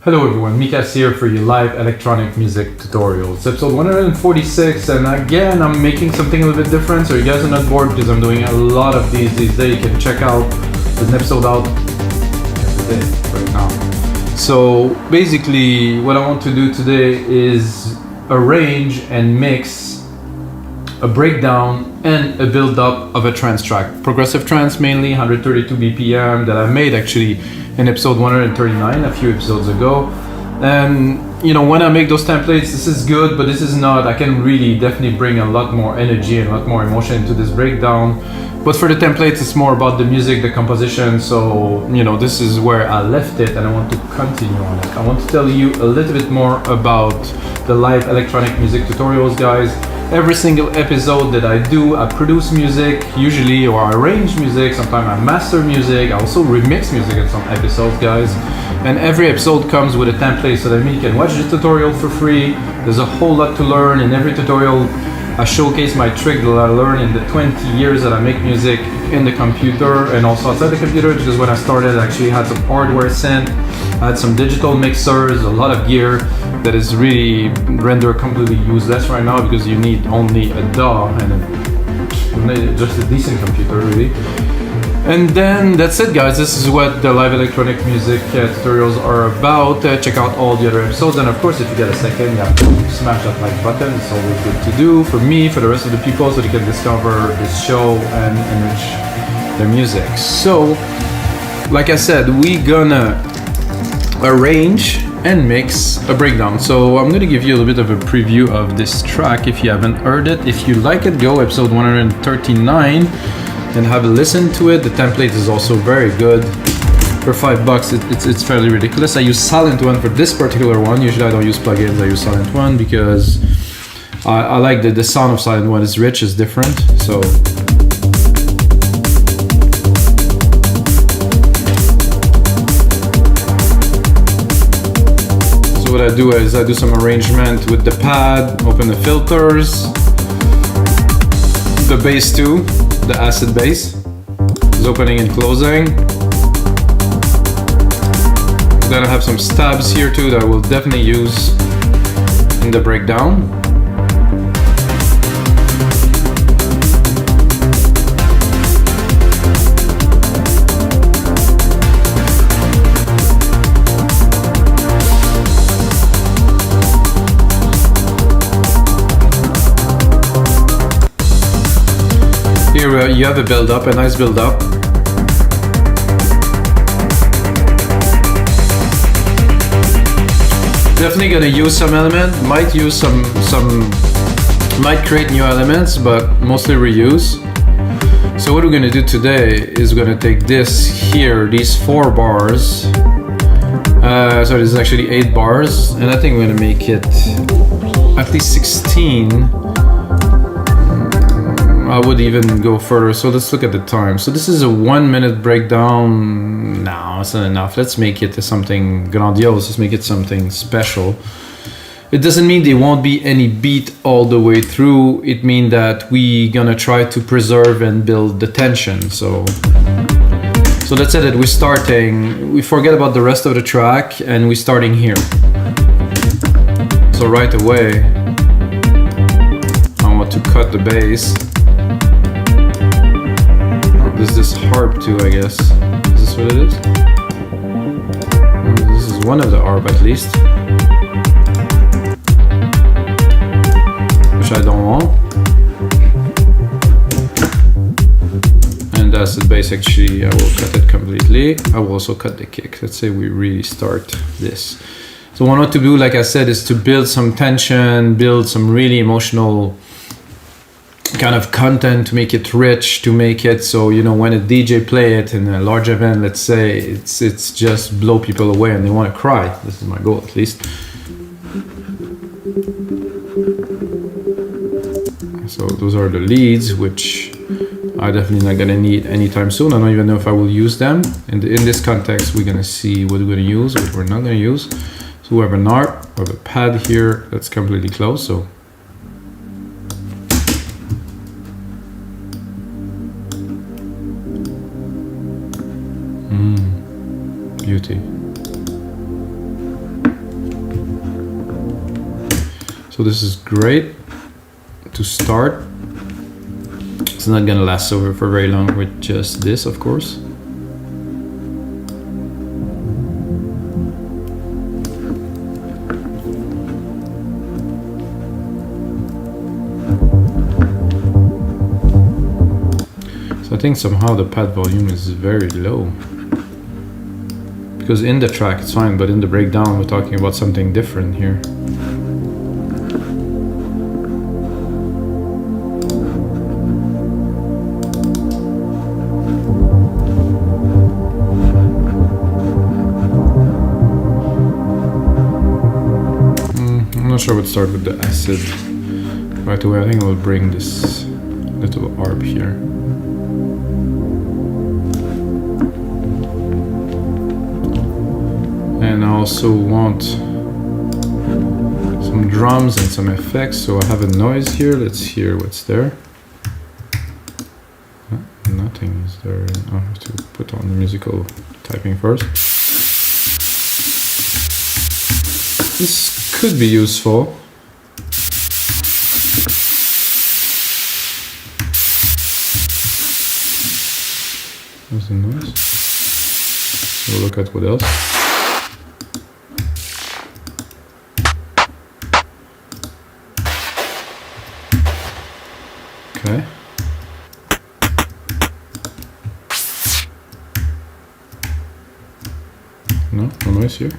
Hello everyone, Mikas here for your live electronic music tutorials. Episode 146, and again I'm making something a little bit different so you guys are not bored because I'm doing a lot of these days. You can check out, there's an episode out every day right now. So basically what I want to do today is arrange and mix a breakdown and a build up of a trance track. Progressive trance mainly, 132 BPM that I made actually in episode 139 a few episodes ago. And you know, when I make those templates, this is good, but this is not. I can really definitely bring a lot more energy and a lot more emotion into this breakdown. But for the templates, it's more about the music, the composition. So you know, this is where I left it and I want to continue on it. I want to tell you a little bit more about the live electronic music tutorials, guys. Every single episode that I do, I produce music usually, or I arrange music. Sometimes I master music. I also remix music in some episodes, guys. And every episode comes with a template so that you can watch the tutorial for free. There's a whole lot to learn. In every tutorial, I showcase my trick that I learned in the 20 years that I make music in the computer and also outside the computer, because when I started, I actually had some hardware synth, I had some digital mixers, a lot of gear that is really rendered completely useless right now because you need only a DAW and just a decent computer, really. And then that's it, guys. This is what the live electronic music tutorials are about. Check out all the other episodes, and of course, if you get a second, you have to smash that like button. It's always good to do for me, for the rest of the people, so they can discover this show and enrich their music. So, like I said, we gonna arrange and mix a breakdown. So I'm gonna give you a little bit of a preview of this track if you haven't heard it. If you like it, go episode 139 and have a listen to it. The template is also very good. For $5, it's fairly ridiculous. I use Silent One for this particular one. Usually I don't use plugins, I use Silent One because I like the sound of Silent One. It's rich, it's different. So what I do is I do some arrangement with the pad, open the filters, the bass too, the acid bass is opening and closing. Then I have some stabs here too that I will definitely use in the breakdown. Here you have a build-up, a nice build-up. Definitely gonna use some element, might use might create new elements, but mostly reuse. So what we're gonna do today is we're gonna take this here, these 4 bars. So this is actually 8 bars, and I think we're gonna make it at least 16. I would even go further, so let's look at the time. So this is a 1-minute breakdown. No, it's not enough. Let's make it something grandiose. Let's make it something special. It doesn't mean there won't be any beat all the way through. It means that we gonna try to preserve and build the tension. So that's it. We're starting. We forget about the rest of the track and we're starting here. So right away, I want to cut the bass. There's this harp too, I guess. Is this what it is? This is one of the harp at least. Which I don't want. And that's the bass actually, I will cut it completely. I will also cut the kick. Let's say we really start this. So what I want to do, like I said, is to build some tension, build some really emotional kind of content, to make it rich, to make it so, you know, when a DJ play it in a large event, let's say, it's just blow people away and they want to cry. This is my goal, at least. So those are the leads, which I definitely not gonna need anytime soon. I don't even know if I will use them. In this context, we're gonna see what we're gonna use, what we're not gonna use. So we have an harp, we have a pad here that's completely closed. So beauty. So this is great to start. It's not gonna last over for very long with just this, of course. So I think somehow the pad volume is very low. Because in the track it's fine, but in the breakdown we're talking about something different here. I'm not sure I would start with the acid right away. I think I will bring this little arp here. And I also want some drums and some effects, so I have a noise here. Let's hear what's there. Nothing is there. I have to put on the musical typing first. This could be useful. There's a noise. We'll look at what else. Okay. No noise here.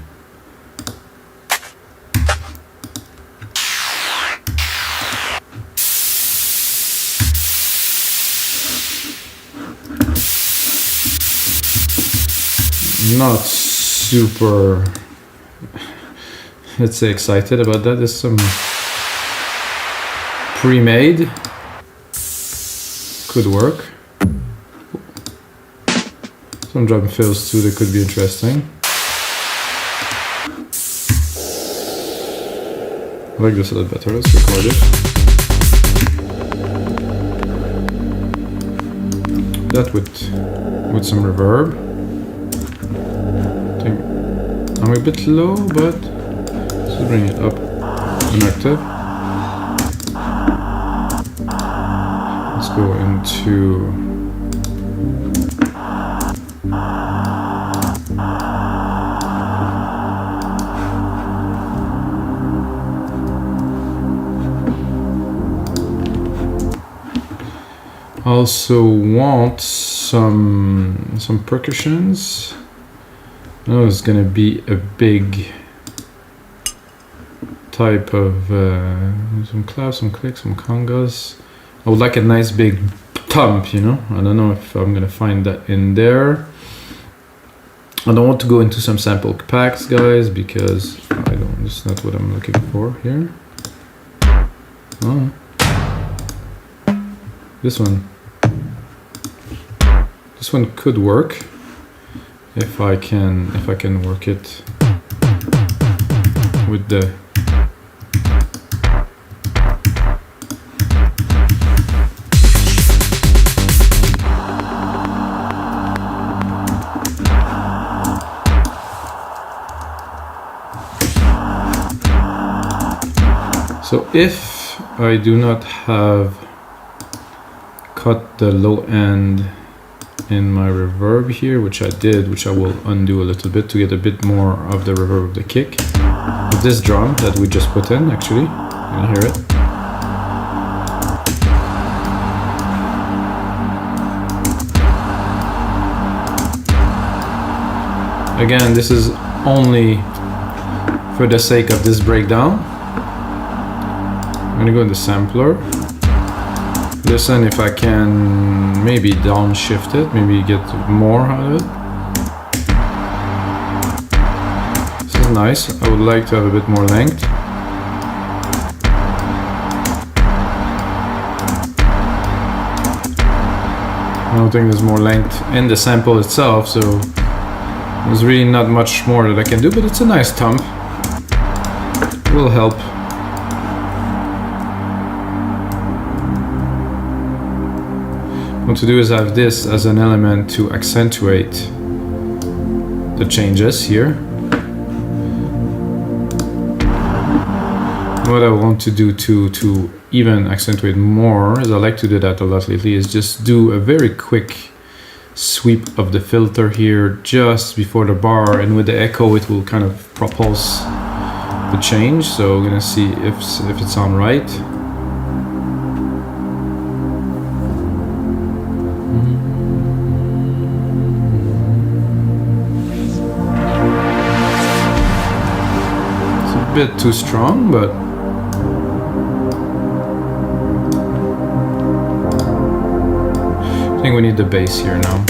Not super, let's say, excited about that. There's some pre-made. Could work. Some drum fills too that could be interesting. I like this a lot better. Let's record it. That with some reverb. I think I'm a bit low, but let's bring it up an octave. Let's go into also want some percussions. I know it's gonna be a big type of some claps, some clicks, some congas. I would like a nice big thump, you know. I don't know if I'm gonna find that in there. I don't want to go into some sample packs, guys, because it's not what I'm looking for here. Oh. This one could work if I can work it with the So if I do not have cut the low end in my reverb here, which I did, which I will undo a little bit to get a bit more of the reverb of the kick, with this drum that we just put in, actually, you can hear it. Again, this is only for the sake of this breakdown. I'm gonna go in the sampler. Listen if I can maybe downshift it, maybe get more out of it. This is nice. I would like to have a bit more length. I don't think there's more length in the sample itself, so there's really not much more that I can do, but it's a nice thump. It will help. What to do is have this as an element to accentuate the changes here. what I want to do to even accentuate more, as I like to do that a lot lately, is just do a very quick sweep of the filter here just before the bar, and with the echo it will kind of propulse the change. So we're gonna see if it's on right. It's a bit too strong, but I think we need the bass here now.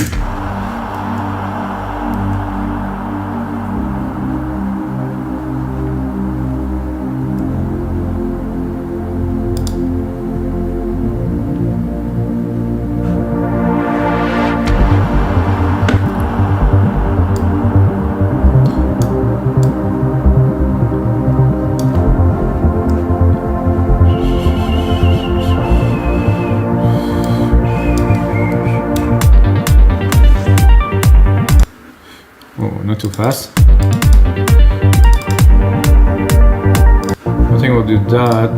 Not too fast. I think we'll do that.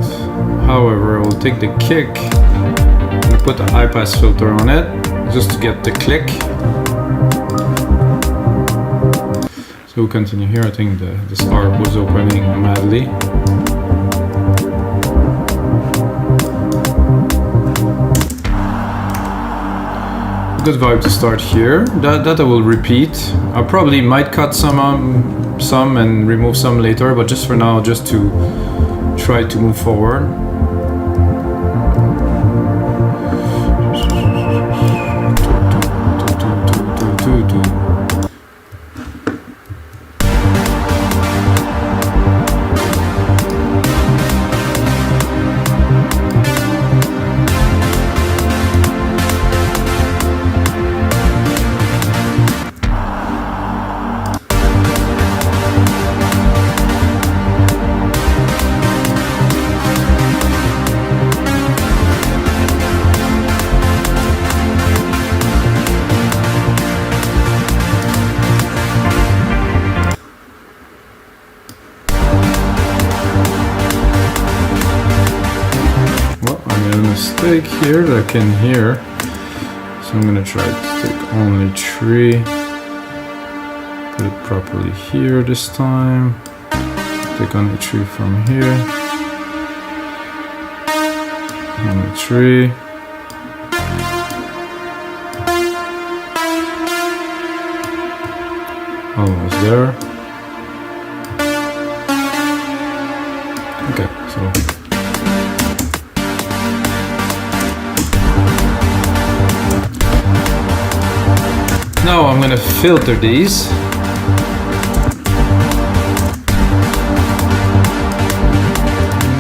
However, we'll take the kick and put the high pass filter on it just to get the click. So we'll continue here. I think this arc was opening madly. Good vibe to start here. That I will repeat. I probably might cut some and remove some later, but just for now, just to try to move forward. Mistake here that I can hear, so I'm gonna try to take only 3, put it properly here this time, take only 3 from here, only 3, almost there. Okay, so now I'm gonna filter these.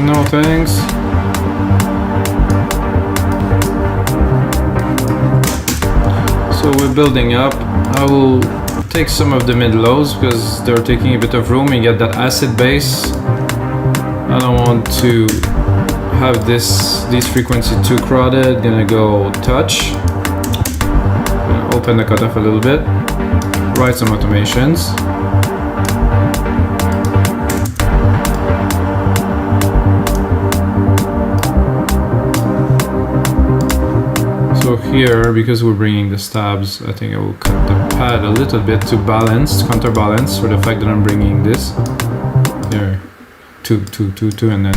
No thanks. So we're building up. I will take some of the mid-lows because they're taking a bit of room. You get that acid bass. I don't want to have these frequencies too crowded. Gonna go touch. Open the cutoff a little bit, write some automations. So here, because we're bringing the stabs, I think I will cut the pad a little bit to counterbalance for the fact that I'm bringing this here, 2, and then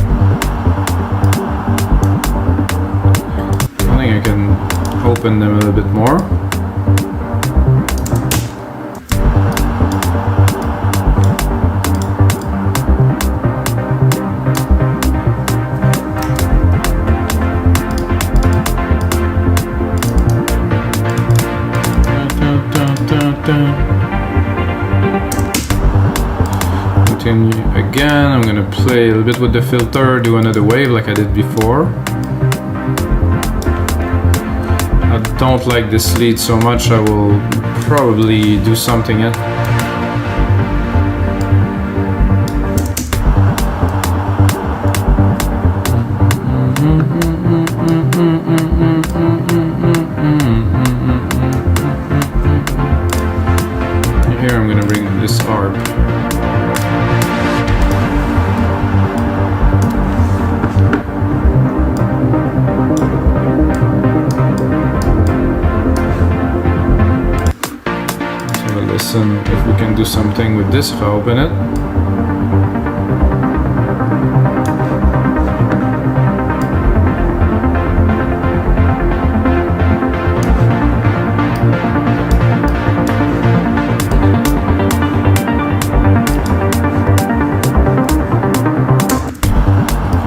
I think I can open them a little bit more. Continue again. I'm gonna play a little bit with the filter, do another wave like I did before. I don't like this lead so much, I will probably do something else. Here I'm gonna bring this arp. do something with this if I open it.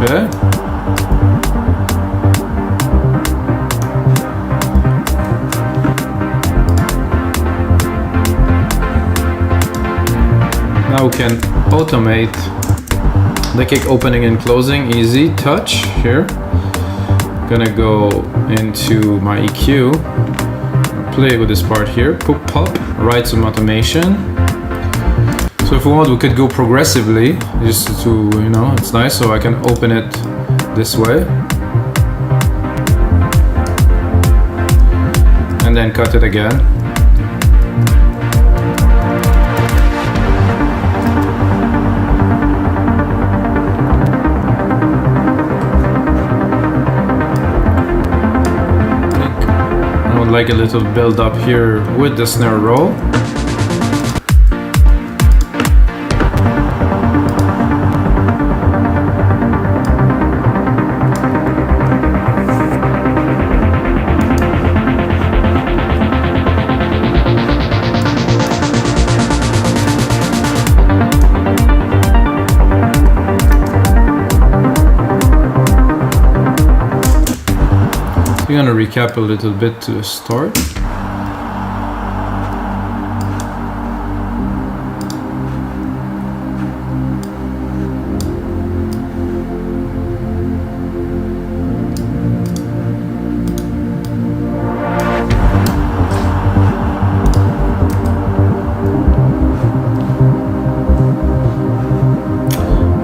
Okay. Now we can automate the kick opening and closing, easy touch here. Gonna go into my EQ, play with this part here, pop, write some automation. So if we want, we could go progressively, just to, you know, it's nice, so I can open it this way. And then cut it again. I would like a little build up here with the snare roll. We're gonna recap a little bit to start.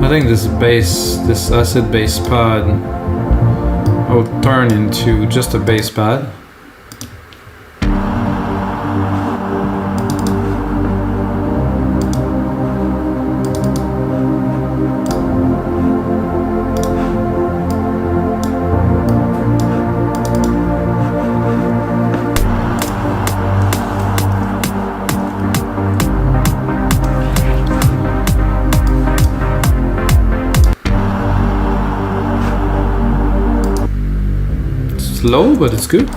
I think this bass, this acid bass pad, will turn into just a bass pad. Low, but it's good. Let's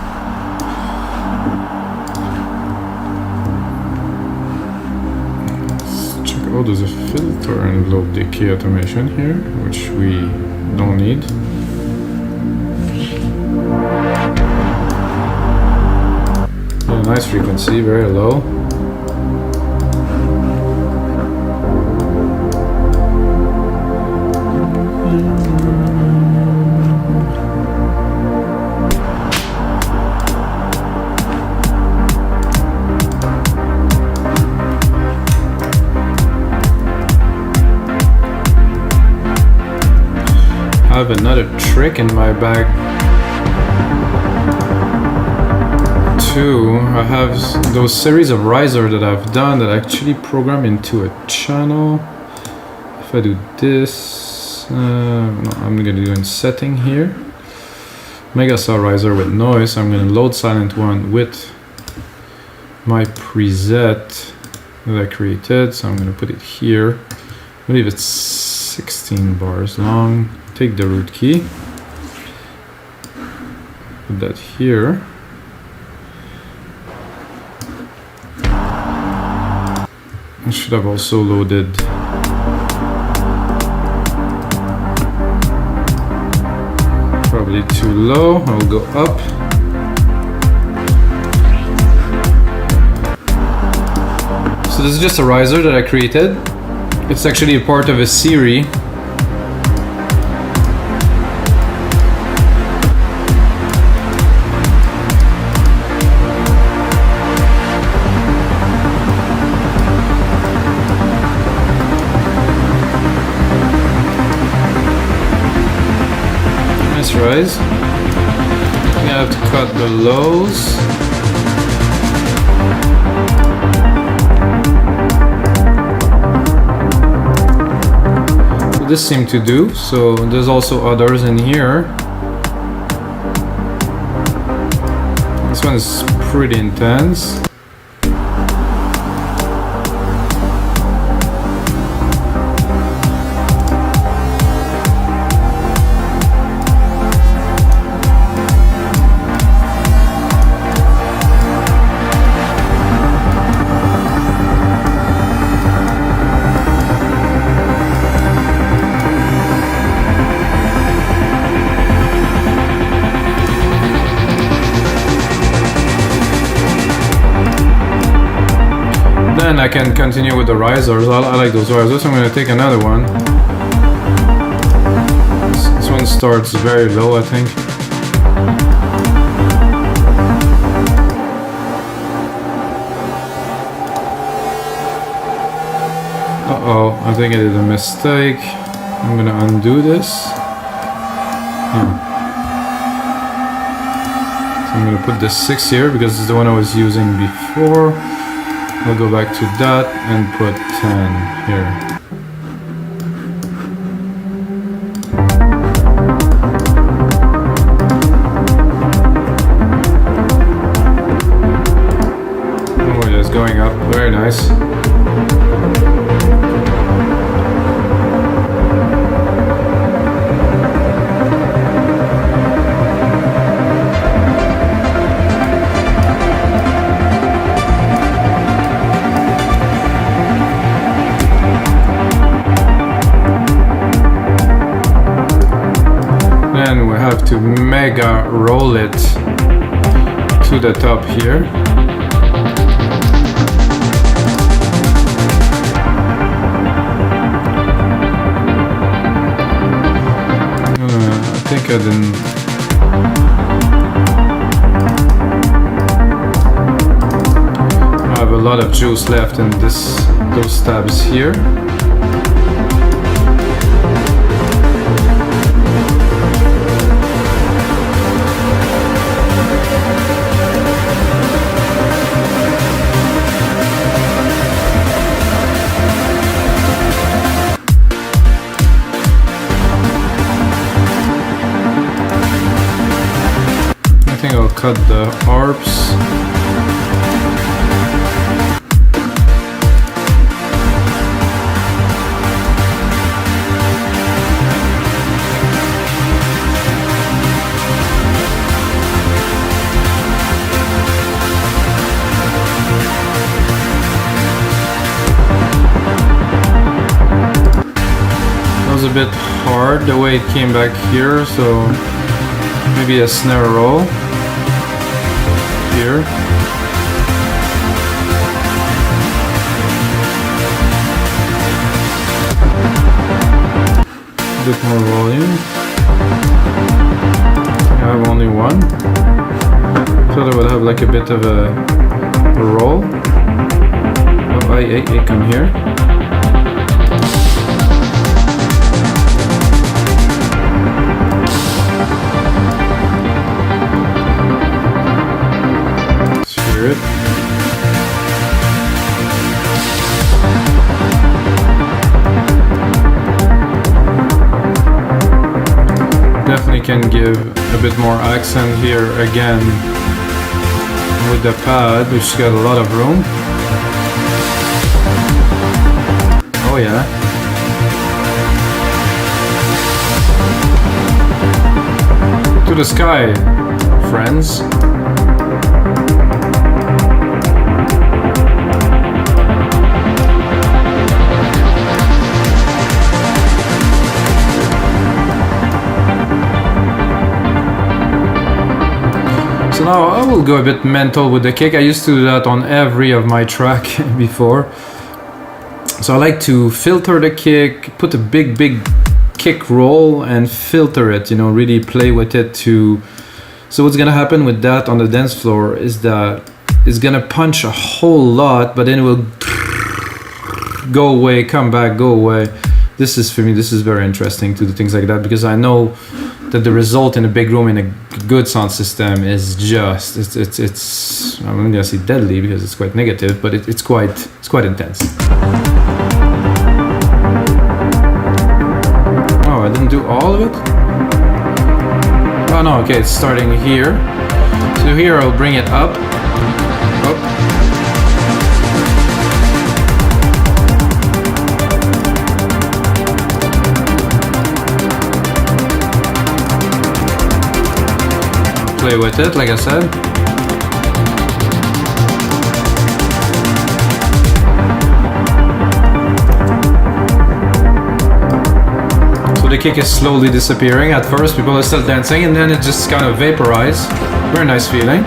check out, there's a filter and low decay automation here, which we don't need. Yeah, nice frequency, very low. I have another trick in my bag too. I have those series of riser that I've done that actually program into a channel. If I do this, no, I'm gonna do in setting here. Mega saw riser with noise. I'm gonna load silent one with my preset that I created. So I'm gonna put it here. I believe it's 16 bars long. Take the root key, put that here. I should have also loaded probably too low. I'll go up. So this is just a riser that I created. It's actually a part of a series. Rise. We have to cut the lows. So this seemed to do. So there's also others in here. This one is pretty intense. then I can continue with the risers. I like those risers. I'm gonna take another one. This one starts very low, I think. Uh-oh, I think I did a mistake. I'm gonna undo this. So I'm gonna put this 6 here because it's the one I was using before. I'll go back to that and put 10 here. Oh, yeah, it's going up. Very nice. To mega roll it to the top here. I think I didn't. I have a lot of juice left in those tabs here. Cut the harps. That was a bit hard the way it came back here, so maybe a snare roll. Here. A bit more volume. I have only one. Thought I would have like a bit of a roll. Oh, I come here. It. Definitely can give a bit more accent here again with the pad, which got a lot of room. Oh yeah. To the sky, friends. So now I will go a bit mental with the kick. I used to do that on every of my track before. So I like to filter the kick, put a big kick roll and filter it, you know, really play with it to... So what's gonna happen with that on the dance floor is that it's gonna punch a whole lot, but then it will go away, come back, go away. This is, for me, this is very interesting to do things like that, because I know that the result in a big room in a good sound system is just, it's I'm not gonna say deadly because it's quite negative, but it's quite intense. Oh, I didn't do all of it? Oh no, okay, it's starting here. So here I'll bring it up. Play with it, like I said. So the kick is slowly disappearing. At first people are still dancing and then it just kind of vaporizes. Very nice feeling.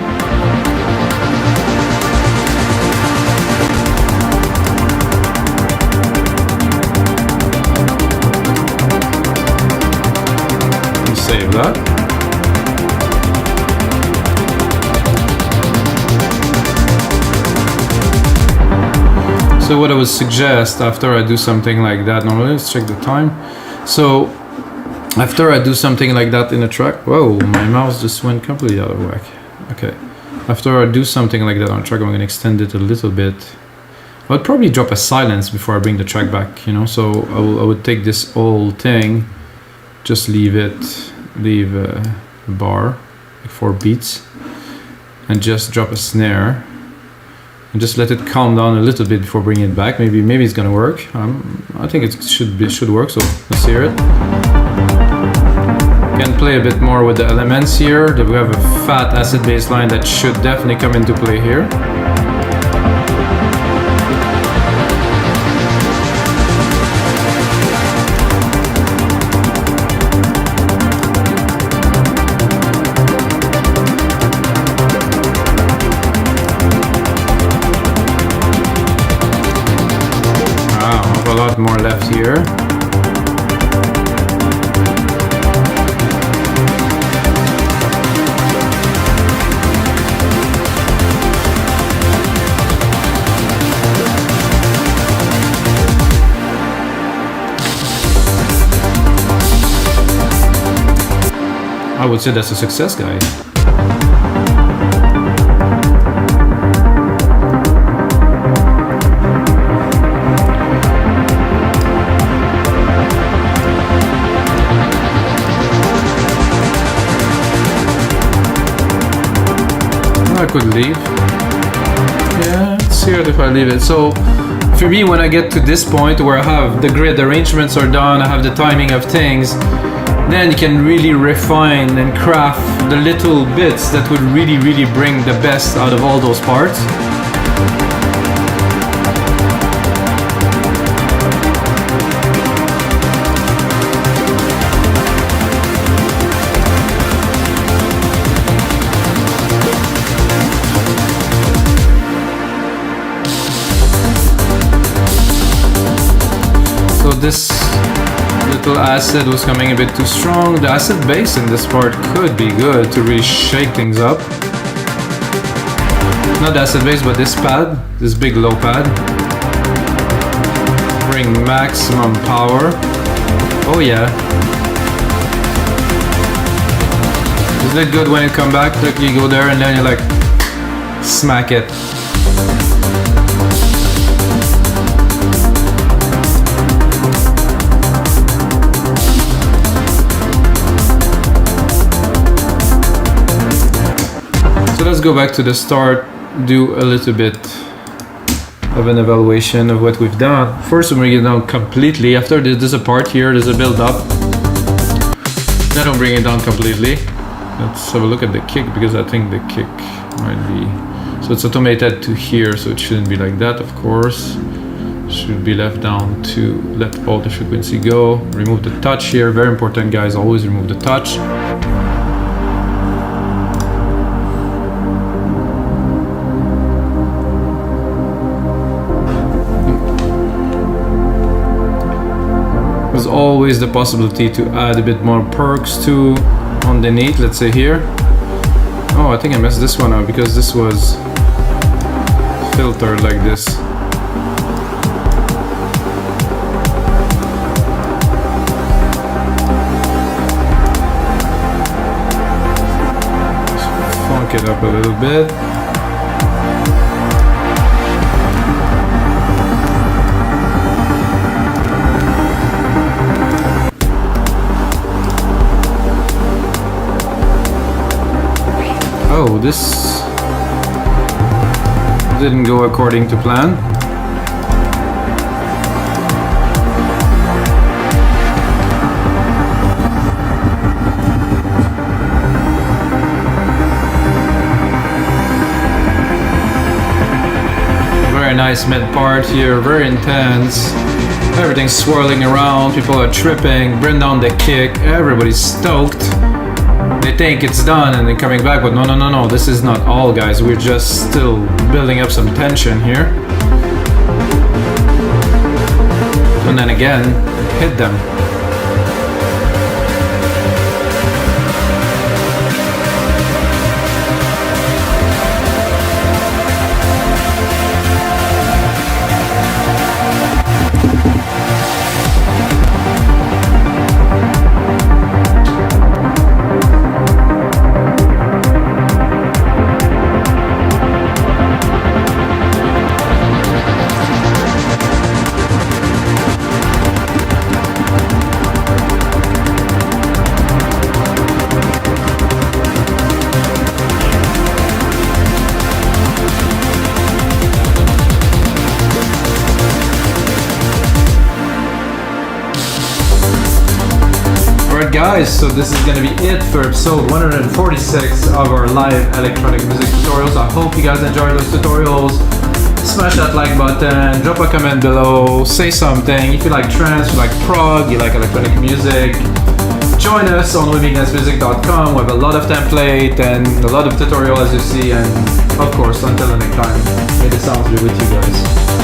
that. So what I would suggest after I do something like that, now let's check the time. So after I do something like that in a track, whoa, my mouse just went completely out of whack. Okay, after I do something like that on a track, I'm gonna extend it a little bit. I would probably drop a silence before I bring the track back, you know, so I would take this whole thing, just leave a bar, like 4 beats, and just drop a snare. And just let it calm down a little bit before bringing it back. Maybe it's gonna work. I think it should work. So let's hear it. Can play a bit more with the elements here. We have a fat acid bass line that should definitely come into play here. A lot more left here. I would say that's a success, guys. I could leave. Yeah, let's see if I leave it. So for me, when I get to this point where I have the grid arrangements are done, I have the timing of things, then you can really refine and craft the little bits that would really bring the best out of all those parts. This little acid was coming a bit too strong. The acid bass in this part could be good to really shake things up. Not the acid bass, but this pad, this big low pad. Bring maximum power. Oh yeah. Isn't it good when you come back, like you go there and then you like smack it. Let's go back to the start, do a little bit of an evaluation of what we've done. First, we'll bring it down completely. After there's a part here, there's a build up. Then I'll bring it down completely. Let's have a look at the kick, because I think the kick might be... So it's automated to here, so it shouldn't be like that, of course. Should be left down to let all the frequency go. Remove the touch here, very important guys, always remove the touch. There's always the possibility to add a bit more perks to underneath, let's say here. Oh, I think I messed this one up because this was filtered like this. Just funk it up a little bit. Oh, this didn't go according to plan. Very nice mid part here, very intense. Everything's swirling around, people are tripping, bring down the kick, everybody's stoked. They think it's done and then coming back, but no, this is not all, guys. We're just still building up some tension here. And then again, hit them. guys, so this is gonna be it for episode 146 of our live electronic music tutorials. I hope you guys enjoyed those tutorials. Smash that like button, drop a comment below, say something. If you like trance, you like prog, you like electronic music, join us on webignesmusic.com. We have a lot of template and a lot of tutorial as you see, and of course, until the next time, may the sounds be with you guys.